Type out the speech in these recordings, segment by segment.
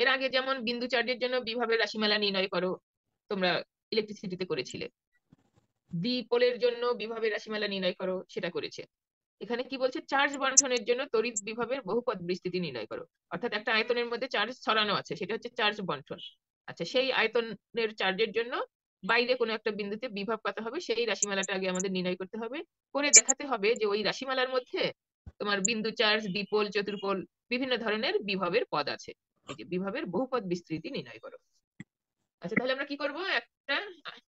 এর আগে যেমন বিন্দু চার্জের জন্য বিভবের রাশিমালা নির্ণয় করো, তোমরা ইলেকট্রিসিটিতে করেছিলে। দ্বিপোলের জন্য বিভবের রাশিমালা নির্ণয় করো, সেটা করেছে। এখানে কি বলছে, চার্জ বন্টনের জন্য তড়িৎ বিভবের বহুপদ বিস্তৃতি নির্ণয় করো। অর্থাৎ একটা আয়তনের মধ্যে চার্জ ছড়ানো আছে, সেটা হচ্ছে চার্জ বন্টন। আচ্ছা, সেই আয়তনের চার্জের জন্য বাইরে কোনো একটা বিন্দুতে বিভব কত হবে সেই রাশিমালাটা আগে আমাদের নির্ণয় করতে হবে। করে দেখাতে হবে যে ওই রাশিমালার মধ্যে তোমার বিন্দু চার্জ, দ্বিপোল, চতুর্পোল বিভিন্ন ধরনের বিভবের পদ আছে। এই যে বিভবের বহুপদ বিস্তৃতি নির্ণয় করো। আচ্ছা, তাহলে আমরা কি করব, একটা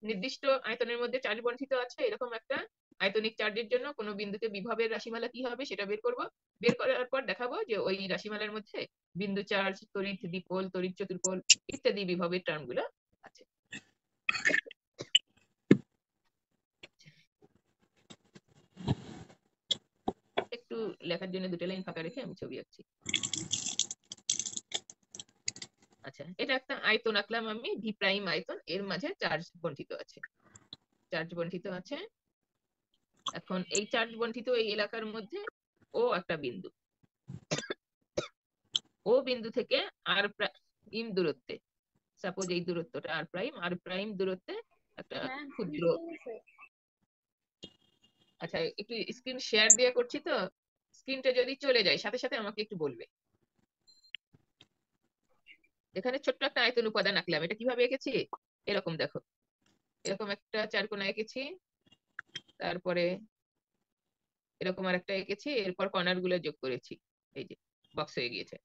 নির্দিষ্ট আয়তনের মধ্যে চার্জ বণ্টিত আছে এরকম একটা আয়তনিক চার্জের জন্য কোনো বিন্দুতে বিভবের রাশিমালা কি হবে সেটা বের করব। বের করার পর দেখাবো যে ওই রাশিমালার মধ্যে বিন্দু চার্জ, তড়িৎ দ্বিপোল, তড়িৎ চতুর্পোল ইত্যাদি বিভবের টার্মগুলো আছে। একটু লেখার জন্য দুটো লাইন ফাঁকা রেখে আমি ছবি আঁকছি। আচ্ছা, এটা একটা আয়তন আঁকলাম আমি, ভি প্রাইম আয়তন, এর মাঝে চার্জ বণ্টিত আছে। চার্জ বণ্টিত আছে। এখন এই চার্জ বণ্টিত এই এলাকার মধ্যে ও একটা বিন্দু, ও বিন্দু থেকে আর প্রাইম দূরত্বে, সাপোজ এই দূরত্বটা আর প্রাইম দূরত্বে একটা ক্ষুদ্র, আচ্ছা একটু স্ক্রিন শেয়ার দিয়ে করছি তো, স্ক্রিনটা যদি চলে যায় সাথে সাথে আমাকে একটু বলবে। এখানে ছোট্ট একটা আয়তন উপাদান আঁকলাম, এটা কিভাবে এঁকেছি এরকম দেখো, এরকম একটা চারকোনা এঁকেছি, তারপরে এরকম আর একটা এঁকেছি, এরপর কর্নার গুলো যোগ করেছি, এই যে বক্স হয়ে গিয়েছে।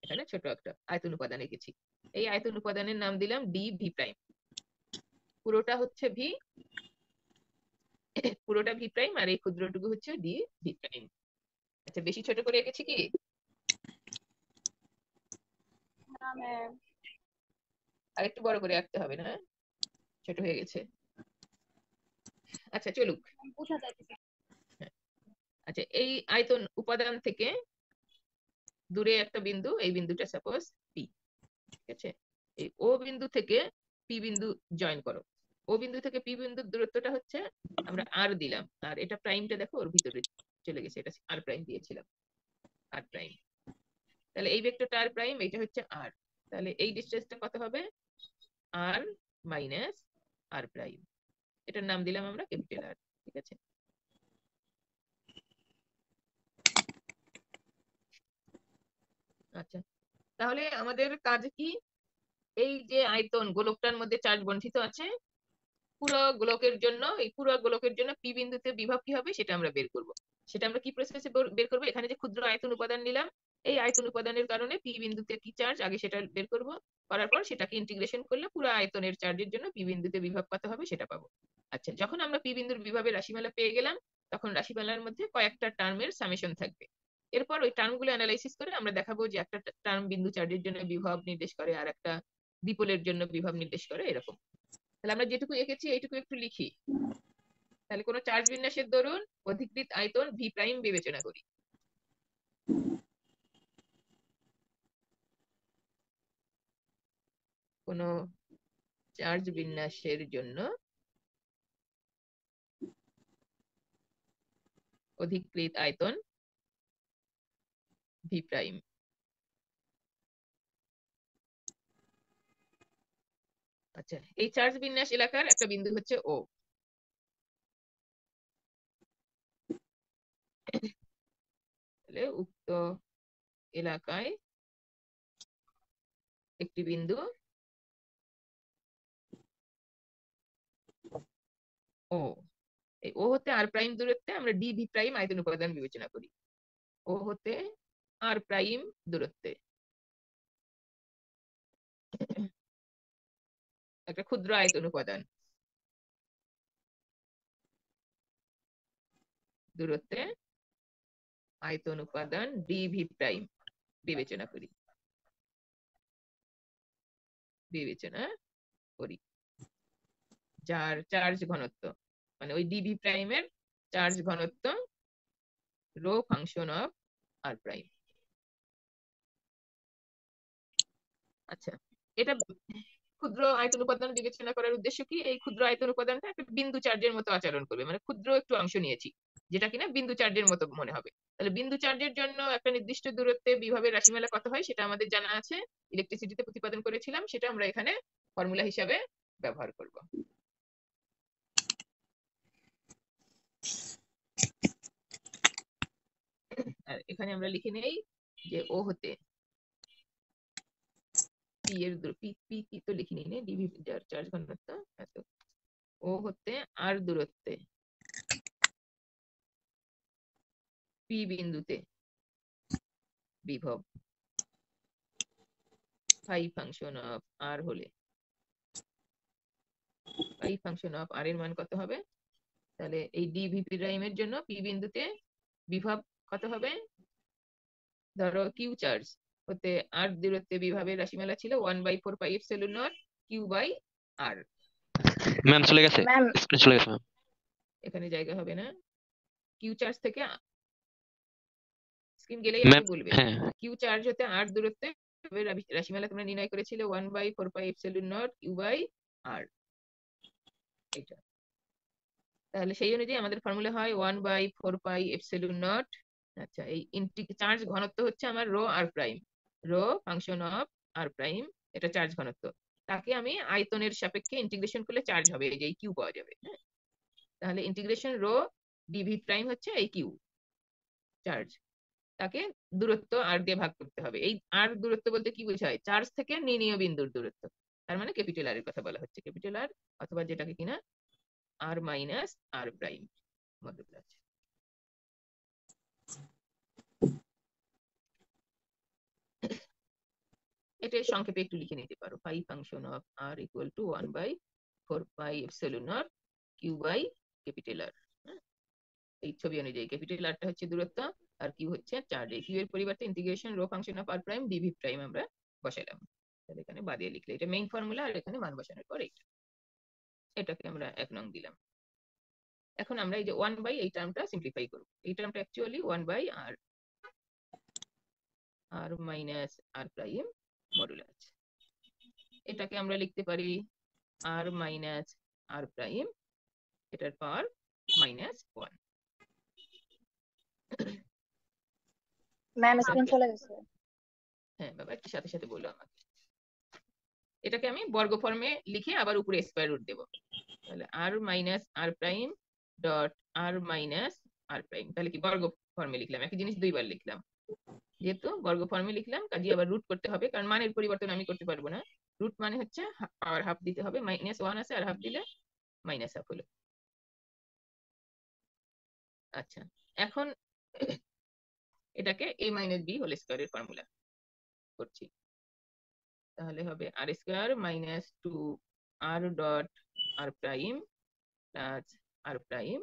এখানে ছোট একটা আয়তন উপাদান এঁকেছি, এই আয়তন উপাদানের নাম দিলাম ডি ভি প্রাইম। পুরোটা হচ্ছে ভি, পুরোটা ভি প্রাইম, আর এই ক্ষুদ্রটুকু হচ্ছে ডি ভি প্রাইম। আচ্ছা, বেশি ছোট করে এঁকেছি কি? আর একটু বড় করে আঁকতে হবে না? ছোট হয়ে গেছে। আচ্ছা চলুক। হ্যাঁ, আচ্ছা এই আয়তন উপাদান থেকে দূরে একটা বিন্দু, এই বিন্দুটা সাপোজ পি, ঠিক আছে? এই ও বিন্দু থেকে পি বিন্দু জয়েন করো। ও বিন্দু থেকে পি বিন্দুর দূরত্বটা হচ্ছে, আমরা আর দিলাম, আর এটা প্রাইমটা দেখো ওর ভিতরে চলে গেছে, এটা আর প্রাইম দিয়েছিলাম, আর প্রাইম। তাহলে এই ভেক্টরটা আর প্রাইম, এটা হচ্ছে আর। তাহলে এই ডিসটেন্সটা কত হবে? আর মাইনাস আর প্রাইম। এটার নাম দিলাম আমরা ক্যাপিটাল আর, ঠিক আছে? আচ্ছা, তাহলে আমাদের কাজ কি? এই যে আয়তন গোলকটার মধ্যে চার্জ বণ্টিত আছে, পুরো গোলকের জন্য, এই পুরো গোলকের জন্য পি বিন্দুতে বিভব কি হবে সেটা আমরা বের করব। সেটা আমরা কি প্রসেসে বের করব? এখানে যে ক্ষুদ্র আয়তন উপাদান নিলাম, এই আয়তন উপাদানের কারণে পি বিন্দুতে কি চার্জ আগে সেটা বের করব। করার পর সেটাকে ইন্টিগ্রেশন করলে পুরো আয়তনের চার্জের জন্য পি বিন্দুতে বিভব কত হবে সেটা পাবো। আচ্ছা, যখন আমরা পি বিন্দুর বিভবের রাশিমালা পেয়ে গেলাম, তখন রাশিমালার মধ্যে কয়েকটা টার্মের সামেশন থাকবে। এরপর ওই টার্মগুলো অ্যানালাইসিস করে আমরা দেখাবো যে একটা টার্ম বিন্দু চার্জের জন্য বিভব নির্দেশ করে, আর একটা দ্বিপোলের জন্য বিভব নির্দেশ করে, এরকম। তাহলে আমরা যেটুকু এঁকেছি এইটুকু একটু লিখি। তাহলে কোনো চার্জ বিন্যাসের দরুন অধিকৃত আয়তন ভি প্রাইম বিবেচনা করি। কোনো চার্জ বিন্যাসের জন্য অধিকৃত আয়তন ভি প্রাইম। আচ্ছা, এই চার্জ বিন্যাস এলাকার একটা বিন্দু হচ্ছে ও। তাহলে উক্ত এলাকায় একটি বিন্দু ও, এই ও হতে আর প্রাইম দূরত্বে আমরা ডি ভি প্রাইম আয়তন উপাদান বিবেচনা করি। ও হতে আর প্রাইম দূরত্বে একটা ক্ষুদ্র আয়তন উপাদান দূরত্বে আয়তন উপাদান ডি ভি প্রাইম বিবেচনা করি, বিবেচনা করি, যার চার্জ ঘনত্ব, মানে ওই ডিভি প্রাইমের চার্জ ঘনত্ব rho function of r prime. আচ্ছা, এটা ক্ষুদ্র আয়তন উপাদান বিবেচনা করার উদ্দেশ্য কি? এই ক্ষুদ্র আয়তন উপাদানটা একটা বিন্দু চার্জের মতো আচরণ করবে, মানে ক্ষুদ্র একটু অংশ নিয়েছি যেটা কিনা বিন্দু চার্জের মতো মনে হবে। তাহলে বিন্দু চার্জের জন্য একটা নির্দিষ্ট দূরত্বে বিভবের রাশিমালা কত হয় সেটা আমাদের জানা আছে, ইলেকট্রিসিটিতে প্রতিপাদন করেছিলাম, সেটা আমরা এখানে ফর্মুলা হিসাবে ব্যবহার করব। আর এখানে আমরা লিখে নেই যে ও হতে পি এর পি পি কি তো লিখিনি নে, ডিভি চার্জ ঘনত্ব এত, ও হতে আর দূরত্বে পি বিন্দুতে বিভব ফাই ফাংশন অফ আর হলে ফাই ফাংশন অফ আর এর মান কত হবে? তাহলে এই ডিভিপি প্রাইম এর জন্য পি বিন্দুতে বিভব কত হবে? ধরো কিউ চার্জ হতে আর দূরত্বে বিভবের রাশিমালা ছিল 1/4πε0 কিউ বাই আর। ম্যাম চলে গেছে, ম্যাম স্ক্রিন চলে গেছে ম্যাম। এখানে জায়গা হবে না, কিউ চার্জ থেকে স্ক্রিন গেলেই ম্যাম আমাকে বলবে। হ্যাঁ কিউ চার্জ হতে আর দূরত্বে রাশিমালা তোমরা নির্ণয় করেছিলে 1/4πε0 কিউ বাই আর, এটা। তাহলে সেই অনুযায়ী আমাদের ফর্মুলা হয় 1/4πε0। আচ্ছা, এই চার্জ ঘনত্ব হচ্ছে আমার rho r prime, rho function of r prime, এটা চার্জ ঘনত্ব। তাকে আমি আয়তনের সাপেক্ষে ইন্টিগ্রেশন করলে চার্জ হবে, এই যে কিউ পাওয়া যাবে। হ্যাঁ, তাহলে ইন্টিগ্রেশন রো ডিভি প্রাইম হচ্ছে এই কিউ চার্জ, তাকে দূরত্ব আর দিয়ে ভাগ করতে হবে। এই আর দূরত্ব বলতে কি বোঝায়? চার্জ থেকে নির্ণীয় বিন্দুর দূরত্ব, তার মানে ক্যাপিটাল আর এর কথা বলা হচ্ছে, ক্যাপিটাল আর, অথবা যেটাকে কিনা r minus r prime modulus. এটা সংক্ষেপে একটু লিখে নিতে পারো, phi function of r equal to 1/4πε0 q by capital R. এই ছবি অনুযায়ী ক্যাপিটাল আরটা হচ্ছে দূরত্ব আর কিউ হচ্ছে চার্জ। এই কিউ এর পরিবর্তে integration rho function of r prime DV prime আমরা বসালাম। তাহলে এখানে বাদিয়ে লিখলে এটা মেইন ফর্মুলা, আর এখানে মান বসানোর পর এটাকে আমরা 1 নং দিলাম। এখন আমরা এই যে 1 বাই এই টার্মটা সিম্পলিফাই করব। এই টার্মটা actually 1 by r, r minus r prime modulus. এটাকে আমরা লিখতে পারি আর মাইনাস আর প্রাইম, এটার পাওয়ার -1। ম্যাম স্ক্রিন চলে গেছে। হ্যাঁ বাবা, একটু সাথে সাথে বলো আমাকে। এটাকে আমি বর্গ ফর্মে লিখে আবার উপরে স্কয়ার রুট দেবো। তাহলে আর মাইনাস আর প্রাইম ডট আর মাইনাস আর প্রাইম, তাহলে কি বর্গ ফর্মে লিখলাম, একই জিনিস দুইবার লিখলাম। যেহেতু বর্গ ফর্মে লিখলাম কাজে আবার রুট করতে হবে, কারণ মানের পরিবর্তন আমি করতে পারবো না। রুট মানে হচ্ছে পাওয়ার হাফ দিতে হবে, -1 আছে আর হাফ দিলে -1/2 হলো। আচ্ছা, এখন এটাকে a মাইনাস বি হোল স্কয়ারের ফর্মুলা করছি। তাহলে হবে r square minus 2 r dot r prime plus r prime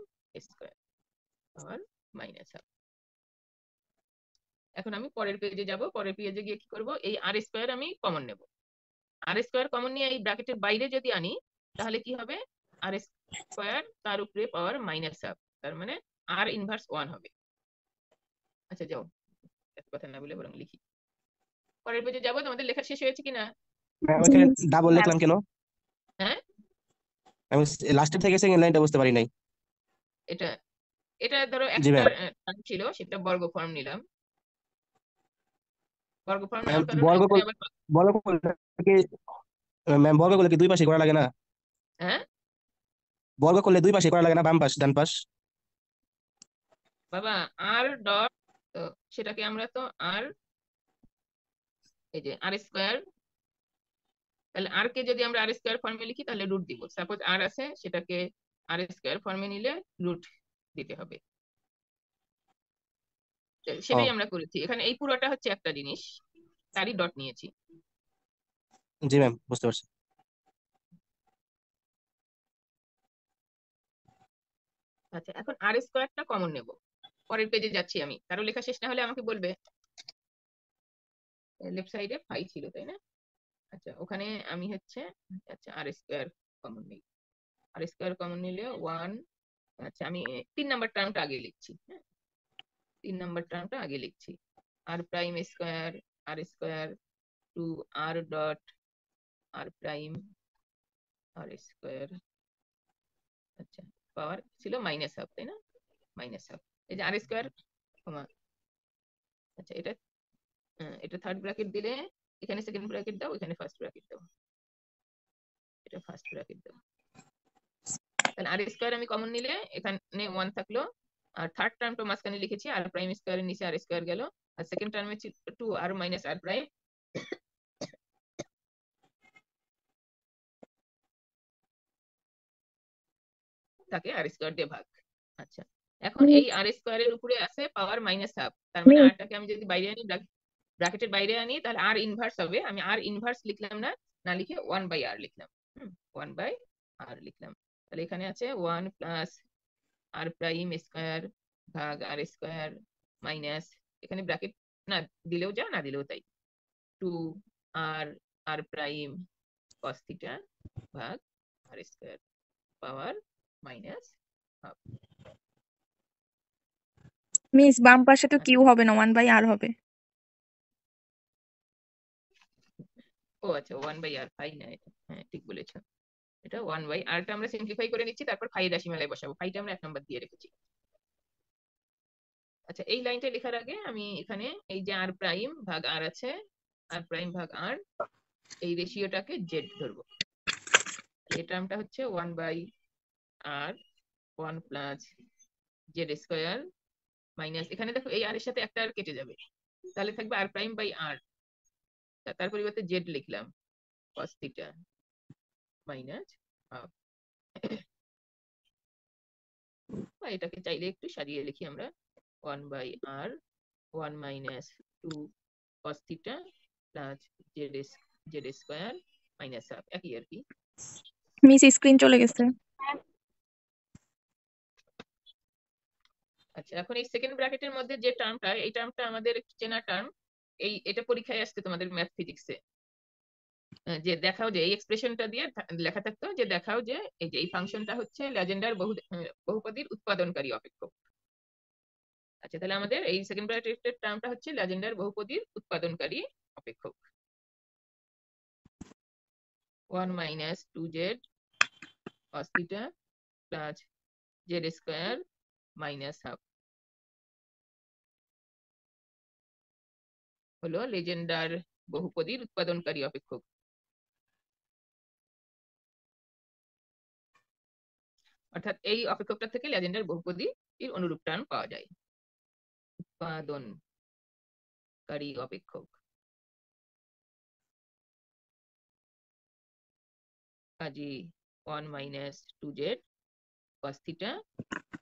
square power -1/2। এখন আমি পরের পেজে যাব, পরের পেজে গিয়ে কি করব, এই আর স্কয়ার আমি কমন নেব। আর স্কয়ার কমন নিয়ে এই ব্র্যাকেটের বাইরে যদি আনি তাহলে কি হবে, আর স্কয়ার তার উপরে পাওয়ার -1/2, তার মানে আর ইনভার্স 1 হবে। আচ্ছা যাও, এত কথা না বলে বরং লিখি। পরের পেজে যাব, তোমাদের লেখা শেষ হয়েছে কিনা? ম্যাম ওখানে ডাবল লিখলাম কেন? হ্যাঁ, আমি লাস্টের থেকে সেকেন্ড লাইনটা বুঝতে পারি নাই। এটা এটা ধরো জি একটা ম্যাম। টার্ম ছিল, সেটা বর্গ ফর্ম নিলাম। বর্গ ফর্ম ম্যাম নেওয়ার কারণে বর্গ এখানে আবার বর্গ করলে কি ম্যাম বর্গ করলে কি দুই পাশে করা লাগে না? হ্যাঁ বর্গ করলে দুই পাশে করা লাগে না, বাম পাশ ডান পাশ? বাবা, আর ডট, সেটাকে আমরা তো আর, এই যে আর স্কয়ার, তাহলে আর কে যদি আমরা আর স্কয়ার ফর্মে লিখি তাহলে রুট দিব। সাপোজ আর আছে, সেটাকে আর স্কয়ার ফর্মে নিলে রুট দিতে হবে। সেটাই ও আমরা করেছি এখানে, এই পুরোটা হচ্ছে একটা জিনিস, তারই ডট নিয়েছি। জি ম্যাম, বুঝতে পারছি। আচ্ছা, এখন আর স্কয়ারটা কমন নেব। পরের পেজে যাচ্ছি আমি, কারো লেখা শেষ না হলে আমাকে বলবে। লেফট সাইডে 5 ছিল তাই না? আচ্ছা, ওখানে আমি হচ্ছে, আচ্ছা আর স্কয়ার কমন নেই। আর স্কয়ার কমন নিলে 1। আচ্ছা, আমি 3 নাম্বার টার্মটা আগে লিখছি। হ্যাঁ, 3 নাম্বার টার্মটা আগে লিখছি। আর prime square, R square to R dot r prime R square. আচ্ছা, পাওয়ার ছিল -1/2 তাই না? -1/2, এই যে আর স্কয়ার আচ্ছা, এটা থার্ড ব্র্যাকেট দিলে এখানে সেকেন্ড ব্র্যাকেট দাও, এখানে ফার্স্ট ব্র্যাকেট দাও, এটা ফার্স্ট ব্র্যাকেট দাও। তাহলে আর স্কোয়ার আমি কমন নিলে এখানে 1 থাকলো, আর থার্ড টার্মটা মাঝখানে লিখেছি আর প্রাইম স্কোয়ারের নিচে আর স্কোয়ার গেল, আর সেকেন্ড টার্মে 2 আর মাইনাস আর প্রাইম, তাকে আর স্কোয়ার দিয়ে ভাগ। আচ্ছা, এখন এই আর স্কোয়ারের উপরে আছে পাওয়ার মাইনাস হাফ, তার মানে আরটাকে আমি যদি বাইরে আনি, ব্র্যাকেটের বাইরে আনি, তাহলে আর ইনভার্স হবে। আমি আর ইনভার্স লিখলাম না, না লিখে 1/r লিখলাম। 1/r লিখলাম। তাহলে এখানে আছে 1 প্লাস আর প্রাইম স্কোয়ার ভাগ আর স্কোয়ার মাইনাস, এখানে ব্র্যাকেট না দিলেও যা, না দিলেও তাই, 2 আর আর প্রাইম কস থিটা ভাগ r square power minus half. মিস বাম পাশে তো কিউ হবে না, 1/r হবে। ও আচ্ছা, 1/r, ফাই না এটা, হ্যাঁ ঠিক বলেছো, এটা 1/r টা আমরা সিম্পলিফাই করে নিচ্ছি, তারপর ফাই রাশিমালায় বসাবো, ফাইটা আমরা 1 নম্বর দিয়ে রেখেছি। আচ্ছা, এই লাইনটা লেখার আগে আমি এখানে এই যে আর প্রাইম ভাগ আর আছে, আর প্রাইম ভাগ আর, এই রেশিওটাকে জেড ধরবো। এই টার্মটা হচ্ছে 1/r 1 plus Z square minus, এখানে দেখো এই আর এর সাথে একটা আর কেটে যাবে, তাহলে থাকবে আর প্রাইম বাই আর, তার পরিবর্তে জেড লিখলাম cos থিটা মাইনাস হাফ। বা এটাকে চাইলে একটু সাজিয়ে লিখি আমরা, 1/r 1 minus 2 cos theta plus Z square minus half, একই আর কি। মিস স্ক্রিন চলে গেছে। আচ্ছা, এখন এই সেকেন্ড ব্র্যাকেটের মধ্যে যে টার্মটা, এই টার্মটা আমাদের একটু চেনা টার্ম, এটা পরীক্ষায় আসছে তোমাদের ম্যাথ ফিজিক্সে, যে দেখাও যে এই এক্সপ্রেশনটা দিয়ে লেখা থাকতো যে দেখাও যে এই ফাংশনটা হচ্ছে লেজেন্ডার বহুপদীর উৎপাদনকারী অপেক্ষক। আচ্ছা, তাহলে আমাদের এই সেকেন্ড ব্র্যাকেটের টার্মটা হচ্ছে লেজেন্ডার বহুপদীর উৎপাদনকারী অপেক্ষক। 1 minus 2z cos theta plus Z square minus half হলো লেজেন্ডার বহুপদীর উৎপাদনকারী অপেক্ষক। অর্থাৎ এই অপেক্ষকটা থেকে লেজেন্ডার বহুপদী এর অনুরূপ টার্ম পাওয়া যায়, উৎপাদনকারী অপেক্ষক। কাজী 1 minus 2z cos theta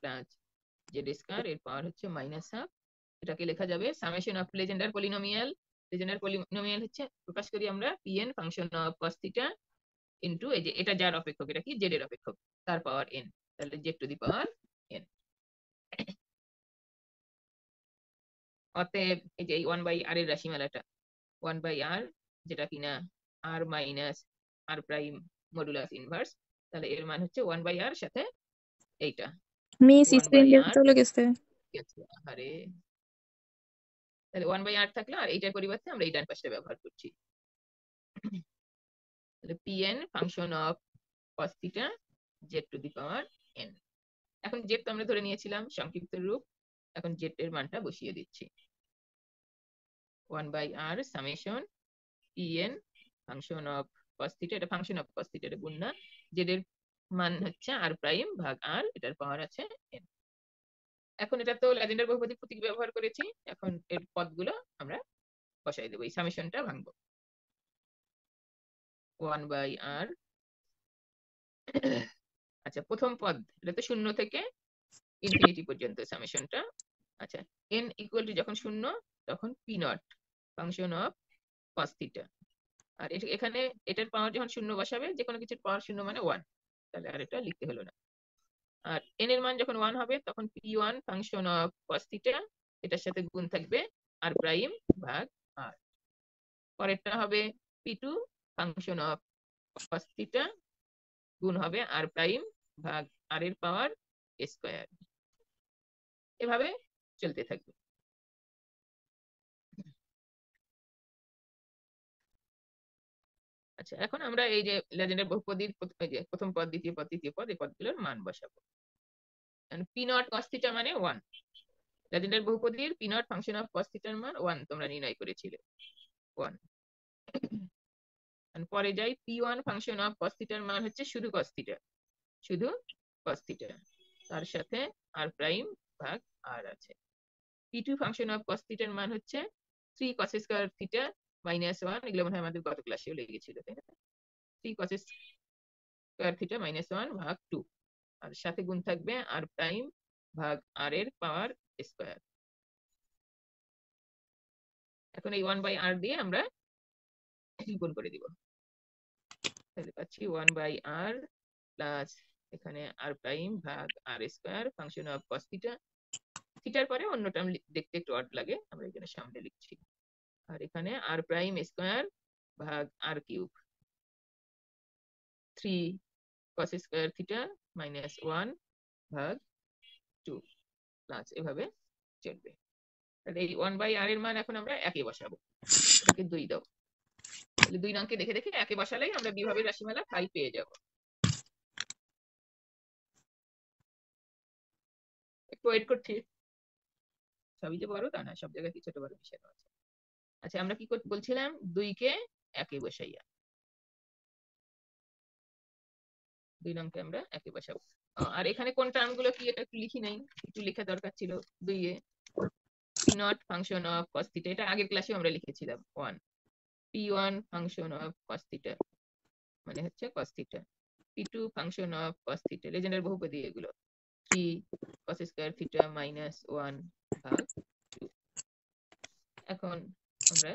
plus Z square, এর পাওয়ার হচ্ছে মাইনাস হাফ। এটাকে লেখা যাবে summation of Legendre polynomial. Legendre polynomial হচ্ছে প্রকাশ করি আমরা pn function of cos theta into এই যে এটা যার অপেক্ষক, এটা কি জেড এর অপেক্ষক, তার পাওয়ার n, তাহলে Z to the power n। অতএব এই যে এই 1/r এর রাশিমালাটা 1/r, যেটা কিনা r minus r prime modulus inverse, তাহলে এর মান হচ্ছে 1/r সাথে এইটা মিস স্ক্রিন 1/r। চলে গেছে। আরে, তাহলে 1/r থাকলো, আর এইটার পরিবর্তে আমরা এই ডান পাশটা ব্যবহার করছি, তাহলে pn function of cos theta z to the power n। এখন z তো আমরা ধরে নিয়েছিলাম সংক্ষিপ্ত রূপ, এখন z এর মানটা বসিয়ে দিচ্ছি, 1/r summation pn function of cos theta, এটা ফাংশন অফ cos থিটা, এটা গুণ না, z এর মান হচ্ছে r প্রাইম ভাগ r, এটার পাওয়ার আছে n। এখন এটা তো লেজেন্ডার বহুপদী প্রতীক ব্যবহার করেছি, এখন এর পদগুলো আমরা বসাই দেবো, এই সামেশনটা ভাঙবো। 1/r, আচ্ছা প্রথম পদ, এটা তো 0 থেকে ইনফিনিটি পর্যন্ত সামেশনটা। আচ্ছা, n ইকুয়াল টু যখন 0 তখন p nought function of cos theta, আর এখানে এটার পাওয়ার যখন 0 বসাবে, যে কোনো কিছুর পাওয়ার 0 মানে 1, তাহলে আর এটা লিখতে হলো না। আর n এর মান যখন 1 হবে তখন p1 function of cos theta, এটার সাথে গুণ থাকবে r প্রাইম ভাগ r। পরেরটা হবে p2 function of cos theta, গুণ হবে r প্রাইম ভাগ r এর পাওয়ার স্কয়ার, এভাবে চলতে থাকবে। আচ্ছা, এখন আমরা এই যে লেজেন্ডার বহুপদীর প্রথম পদ, দ্বিতীয় পদ, তৃতীয় পদ, এই পদগুলোর মান বসাবো। পি নট cos থিটা মানে 1, লেজেন্ডার বহুপদীর P nought function of cos থিটার মান 1 তোমরা নির্ণয় করেছিলে 1। পরে যাই P1 ফাংশন অফ কস থিটার মান হচ্ছে শুধু কস থিটা, শুধু কস থিটা, তার সাথে আর প্রাইম ভাগ আর আছে। P2 ফাংশন অফ কস থিটার মান হচ্ছে 3 কস স্কয়ার থিটা মাইনাস 1, এগুলো মনে হয় আমাদের গত ক্লাসেও লেগেছিল, তাই না? 3 কস স্কয়ার থিটা মাইনাস 1 ভাগ 2, আর সাথে গুণ থাকবে আর প্রাইম ভাগ আর এর পাওয়ার স্কয়ার। এখন এই 1/r দিয়ে আমরা গুণ করে দিব, তাহলে পাচ্ছি 1/r প্লাস এখানে আর প্রাইম ভাগ r square function of cos theta. থিটার পরে অন্য টার্ম দেখতে একটু অড লাগে, আমরা এখানে সামনে লিখছি। আর এখানে আর প্রাইম স্কয়ার ভাগ r cube 3 cos square theta minus 1 ভাগ 2 প্লাস এভাবে চলবে। তাহলে এই 1/r এর মান এখন আমরা একে বসাবো, এটাকে 2 দাও, তাহলে 2 নংকে দেখে দেখে একে বসালেই আমরা বিভাবের রাশিমালা 5 পেয়ে যাব। একটু ওয়েট করছি, সবই যে বড় তা না, সব জায়গায় ছোট বড় মিশানো আছে। আচ্ছা, আমরা কি বলছিলাম, 2 কে একে বসাইয়া 2 নংকে আমরা একে বসাবো। আর এখানে কোন টার্ম গুলো কি এটা একটু লিখি নাই, একটু লেখা দরকার ছিল। 2 এ P0 function of cos theta, এটা আগের ক্লাসে আমরা লিখেছিলাম 1। P1 function of cos theta মানে হচ্ছে cos theta. P2 function of cos theta, Legendre বহুপদী এগুলো, 3 cos স্কয়ার থিটা মাইনাস 1 ভাগ 2। এখন আমরা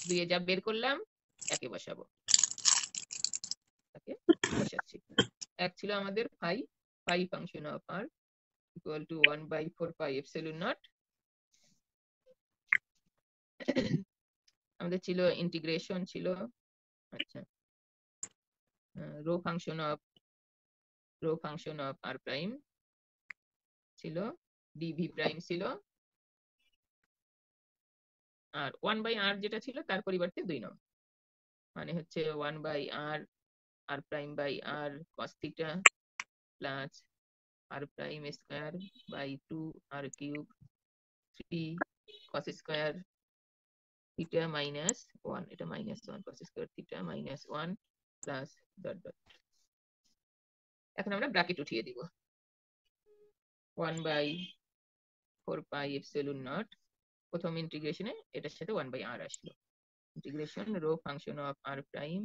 2 এ যা বের করলাম একে বসাবো, একে বসাচ্ছি। এক ছিল আমাদের phi, phi function of r equal to 1/4 pi epsilon naught. আমাদের ছিল ইন্টিগ্রেশন ছিল, আচ্ছা, rho function of r prime ছিল, dv প্রাইম ছিল, আর 1/r যেটা ছিল তার পরিবর্তে 2 নং, মানে হচ্ছে 1/r r prime by r cos theta plus r prime square by 2 r cube 3 cos square theta minus 1, এটা minus 1 cos square theta minus 1 plus dot dot. এখন আমরা ব্র্যাকেট উঠিয়ে দিব, 1/4 পাই এপসিলন নট, প্রথম ইন্টিগ্রেশনে এটার সাথে 1/r আসলো, integration rho function of r prime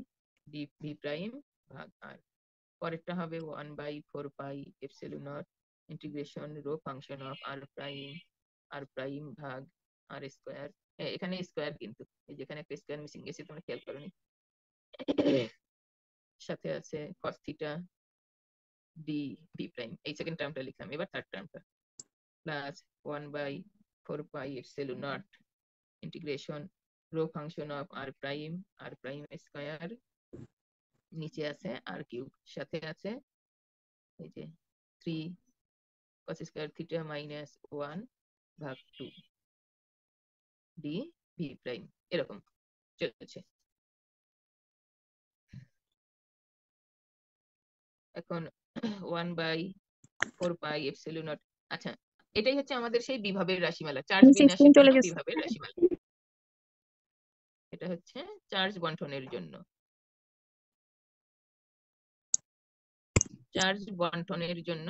dv prime ভাগ r। পরেরটা হবে 1/4 pi epsilon not integration rho function of r prime ভাগ r স্কয়ার। এখানে স্কয়ার, কিন্তু এই যেখানে একটা স্কয়ার মিসিং গেছে তোমরা খেয়াল করোনি, সাথে আছে cos থিটা dv প্রাইম, এই সেকেন্ড টার্মটা লিখলাম, এবার থার্ড টার্মটা plus 1/4 pi epsilon not integration rho function of r prime square, নিচে আছে r কিউব, সাথে আছে এই যে 3 cos স্কয়ার থিটা মাইনাস 1 ভাগ 2 dv প্রাইম, এরকম চলছে। এখন 1/4 পাই এপসিলন নট, আচ্ছা, এটাই হচ্ছে আমাদের সেই বিভবের রাশিমালা, চার্জ মিস স্ক্রিন বিন্যাসের চলে জন্য গেছে। বিভবের রাশিমালা। এটা হচ্ছে চার্জ বন্টনের জন্য, চার্জ বন্টনের জন্য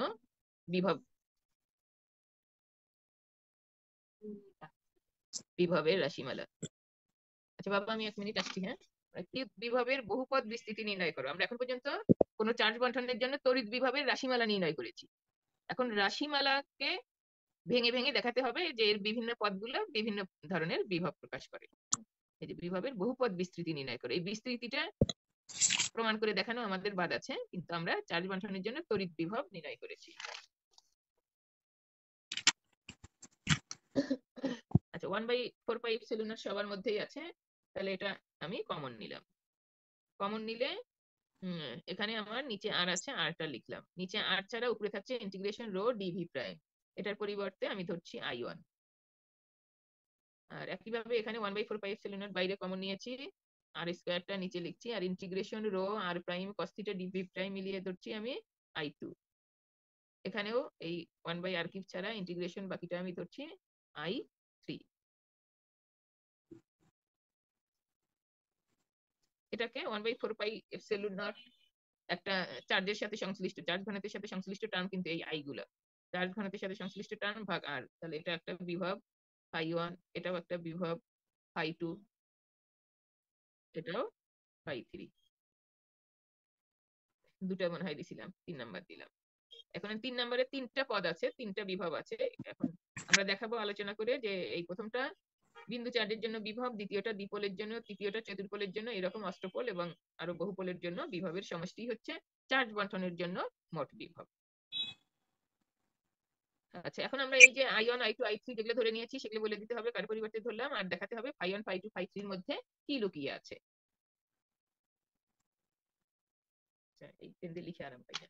বিভবের রাশিমালা। আচ্ছা বাবা, আমি 1 মিনিট আসছি, হ্যাঁ। বিভবের বহুপদ বিস্তৃতি নির্ণয় করো। আমরা এখন পর্যন্ত কোনো চার্জ বন্টনের জন্য তড়িৎ বিভবের রাশিমালা নির্ণয় করেছি। এখন রাশিমালাকে ভেঙে ভেঙে দেখাতে হবে যে এর বিভিন্ন পদগুলো বিভিন্ন ধরনের বিভব প্রকাশ করে। এই যে বিভবের বহুপদ বিস্তৃতি নির্ণয় করে, এই বিস্তৃতিটা প্রমাণ করে দেখানো আমাদের বাদ আছে, কিন্তু আমরা চার্জ বন্টনের জন্য তড়িৎ বিভব নির্ণয় করেছি। আচ্ছা, 1/4 পাই এপসিলন নট সবার মধ্যেই আছে, তাহলে এটা আমি কমন নিলাম। কমন নিলে এখানে আমার নিচে আর আছে, আরটা লিখলাম, নিচে আর ছাড়া উপরে থাকছে ইন্টিগ্রেশন রো ডিভি প্রাইম, এটার পরিবর্তে আমি ধরছি I1। আর একইভাবে এখানে 1/4 পাই এপসিলন নট বাইরে কমন নিয়েছি, আর স্কয়ারটা নিচে লিখছি, আর integration rho r prime cos theta dV prime মিলিয়ে ধরছি আমি I2। এখানেও এই 1/r³ ছাড়া ইন্টিগ্রেশন বাকিটা আমি ধরছি i3। এটাকে 1/4πε0 একটা চার্জের সাথে সংশ্লিষ্ট, চার্জ ঘনত্বের সাথে সংশ্লিষ্ট টার্ম কিন্তু এই আই গুলা, চার্জ ঘনত্বের সাথে সংশ্লিষ্ট টার্ম ভাগ আর, তাহলে এটা একটা বিভব φ1, এটাও একটা বিভব φ2, এটাও φ3। দুটা মনে হয় দিছিলাম, 3 নাম্বার দিলাম। এখন 3 নম্বরে 3টা পদ আছে, 3টা বিভব আছে। এখন আমরা দেখাবো আলোচনা করে যে এই প্রথমটা বিন্দু চার্জের জন্য বিভব, দ্বিতীয়টা দ্বিপোলের জন্য, তৃতীয়টা চতুর্পোলের জন্য, এরকম অষ্টপোল এবং আরো বহুপোলের জন্য বিভবের সমষ্টি হচ্ছে চার্জ বন্টনের জন্য মোট বিভব। আচ্ছা, এখন আমরা এই যে i1 i2 i3 যেগুলো ধরে নিয়েছি সেগুলো বলে দিতে হবে, কার পরিবর্তে ধরলাম, আর দেখাতে হবে φ1 φ2 φ3 এর মধ্যে কি লুকিয়ে আছে। আচ্ছা, এই পেন দিয়ে লিখে আরাম পাই না।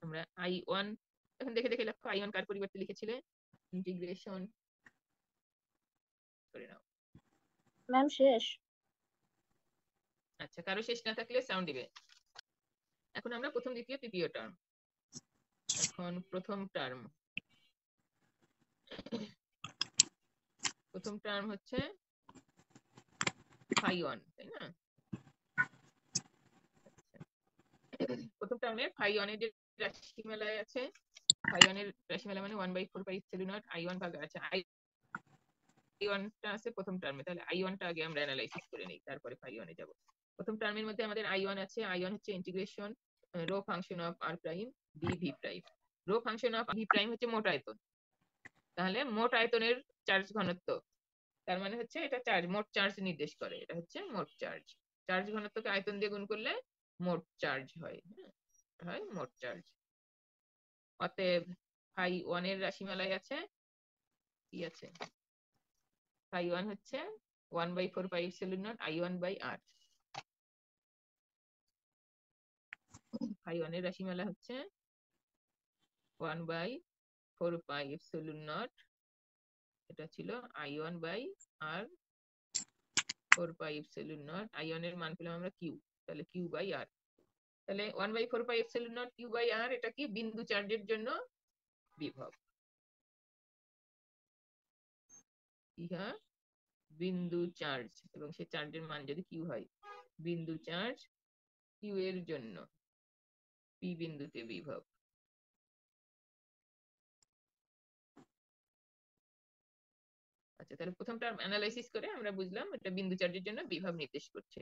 আমরা i1 এখন দেখে দেখে লেখো, i1 কার পরিবর্তে লিখেছিলে, ইন্টিগ্রেশন করে নাও। ম্যাম শেষ। আচ্ছা, কারো শেষ না থাকলে সাউন্ড দিবে। এখন আমরা প্রথম, দ্বিতীয়, তৃতীয় টার্ম। এখন প্রথম টার্ম হচ্ছে φ1, তাই না? প্রথম টার্মে φ1 এর যে রাশিমালায় আছে, φ1 এর রাশিমালা মানে 1/4πε0 i1 ভাগ আছে, i1 টা আছে প্রথম টার্মে, তাহলে i1 টা আগে আমরা অ্যানালাইসিস করে নেই, তারপরে φ1 এ যাব। প্রথম টার্মের মধ্যে আমাদের i1 আছে, i1 হচ্ছে integration rho function of r prime dv prime. Rho function of v prime হচ্ছে মোট আয়তন, তাহলে মোট আয়তনের চার্জ ঘনত্ব, তার মানে হচ্ছে এটা চার্জ, মোট চার্জ নির্দেশ করে, এটা হচ্ছে মোট চার্জ। চার্জ ঘনত্বকে আয়তন দিয়ে গুণ করলে মোট চার্জ হয়, হয় মোট চার্জ। অতএব φ1 এর রাশিমালায় আছে কি আছে, φ1 হচ্ছে 1/4πε0 i1/r। φ1 এর রাশিমালা হচ্ছে 1/4πε0, এটা ছিল i1/r 4πε0, i1 এর মান পেলাম আমরা কিউ, তাহলে q/r, তাহলে 1/4πε0 q/r এটা কি বিন্দু চার্জের জন্য বিভব। ইহা বিন্দু চার্জ, এবং সেই চার্জের মান যদি কিউ হয়, বিন্দু চার্জ কিউ এর জন্য পি বিন্দুতে বিভব। আচ্ছা, তাহলে প্রথম টার্ম অ্যানালাইসিস করে আমরা বুঝলাম এটা বিন্দু চার্জের জন্য বিভব নির্দেশ করছে।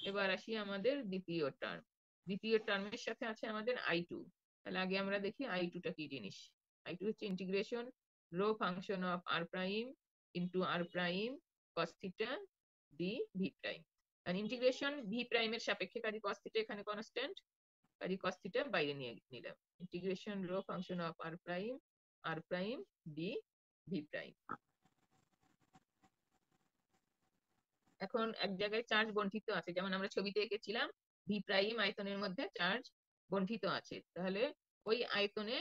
এবার আসি আমাদের দ্বিতীয় টার্ম। দ্বিতীয় টার্মের সাথে আছে আমাদের i2। তাহলে আগে আমরা দেখি i2 টা কি জিনিস। i2 হচ্ছে integration rho function of r prime into r prime cos theta d v prime. আর ইন্টিগ্রেশন ভি প্রাইমের সাপেক্ষে, কাজে cos থিটা এখানে কনস্ট্যান্ট, কাজে cos থিটা বাইরে নিয়ে নিলাম। Integration rho function of r prime d v prime. এখন এক জায়গায় চার্জ বণ্টিত আছে, যেমন আমরা ছবিতে এঁকেছিলাম ভি প্রাইম আয়তনের মধ্যে চার্জ বণ্টিত আছে, তাহলে ওই আয়তনে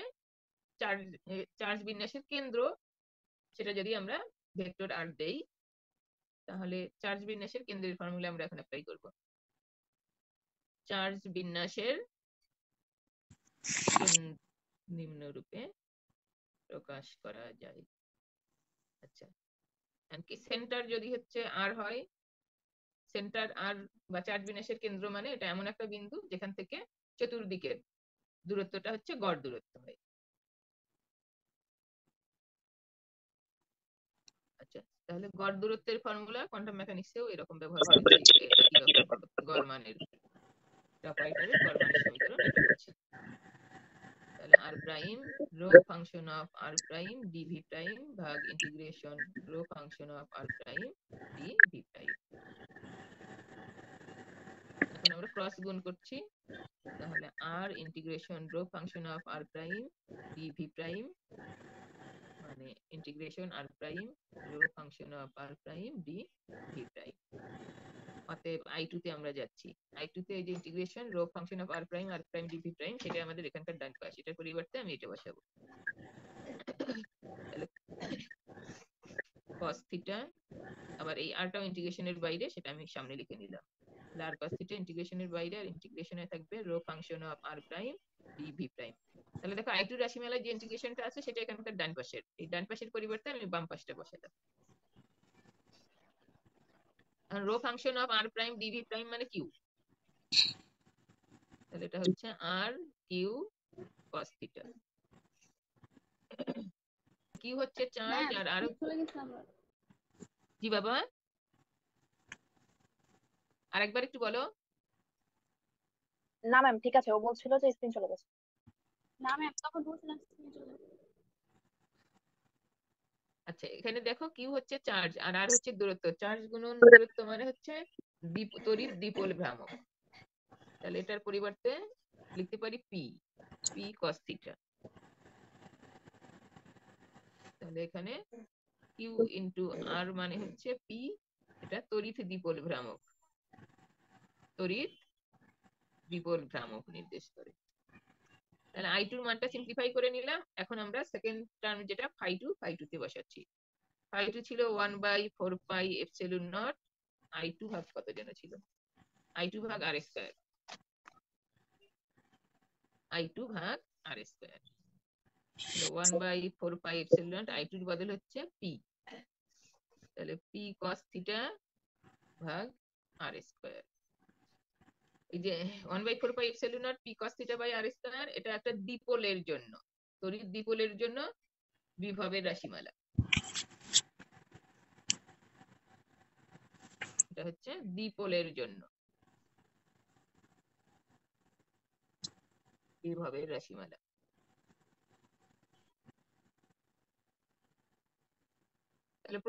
চার্জ বিন্যাসের কেন্দ্র, সেটা যদি আমরা ভেক্টর আর দেই, তাহলে চার্জ বিন্যাসের কেন্দ্রের ফর্মুলা আমরা এখন অ্যাপ্লাই করব। চার্জ বিন্যাসের নিম্নরূপে প্রকাশ করা যায়। আচ্ছা, কি সেন্টার যদি হচ্ছে আর হয়, সেন্টার আর বা চার্জ বিন্যাসের কেন্দ্র মানে এটা এমন একটা বিন্দু যেখান থেকে চতুর্দিকের দূরত্বটা হচ্ছে গড় দূরত্ব হয়। আচ্ছা, তাহলে গড় দূরত্বের ফর্মুলা কোয়ান্টাম মেকানিক্সেও এরকম ব্যবহার করেছি, একই রকম গড় মানের অপারেটরের গড় মানের সমীকরণ এটা হচ্ছে। তাহলে r prime rho function of r prime dv prime ভাগ integration rho function of r prime dv prime. এখন আমরা ক্রস গুণ করছি, তাহলে r integration rho function of r prime dv prime মানে integration r prime rho function of r prime dv prime. অতএব i2 তে আমরা যাচ্ছি, i2 তে এই যে integration rho function of r prime dv prime, সেটা আমাদের এখানকার ডান পাশ, এটার পরিবর্তে আমি এটা বসাবো। তাহলে cos থিটা, আবার এই আরটাও ইন্টিগ্রেশনের বাইরে, সেটা আমি সামনে লিখে নিলাম। আর cos থিটা ইন্টিগ্রেশনের বাইরে, আর ইন্টিগ্রেশনে থাকবে rho function of r prime DV prime. তাহলে দেখো আই টু রাশিমালার যে ইন্টিগ্রেশনটা আছে সেটা এখানকার ডান পাশের, এই ডান পাশের পরিবর্তে আমি বাম পাশটা বসালাম। আর rho function of r prime DV prime মানে কিউ, তাহলে এটা হচ্ছে r q cos theta. Q হচ্ছে চার্জ আর আর জি বাবা আরেকবার একটু বলো। না ম্যাম ঠিক আছে, ও বলছিল যে স্ক্রিন চলে গেছে। না ম্যাম তখন বলছিলাম স্ক্রিন চলে গেছে। আচ্ছা এখানে দেখো কিউ হচ্ছে চার্জ আর আর হচ্ছে দূরত্ব, চার্জ গুণন দূরত্ব মানে হচ্ছে তড়িৎ দ্বিপোল ভ্রামক। তাহলে এটার পরিবর্তে লিখতে পারি পি, পি কস থিটা। তাহলে এখানে কিউ ইন্টু আর মানে হচ্ছে পি, এটা তড়িৎ দ্বিপোল ভ্রামক, তড়িৎ দ্বিপোল ভ্রামক নির্দেশ করে। তাহলে আই টুর মানটা সিম্পলিফাই করে নিলাম। এখন আমরা সেকেন্ড টার্ম যেটা ফাই টু তে বসাচ্ছি। ফাই টু ছিল 1/4πε0, আই টু ভাগ কত যেন ছিল, আই টু ভাগ আর স্কয়ার, আই টু ভাগ আর স্কয়ার 1/4πε0, আই টুর বদল হচ্ছে পি, তাহলে পি কস থিটা ভাগ আর স্কয়ার। এই যে 1/4πε0 p cos theta by r square, এটা একটা দ্বিপোলের জন্য, তড়িৎ দ্বিপোলের জন্য বিভবের রাশিমালা। এটা হচ্ছে দ্বিপোলের জন্য বিভবের রাশিমালা। তাহলে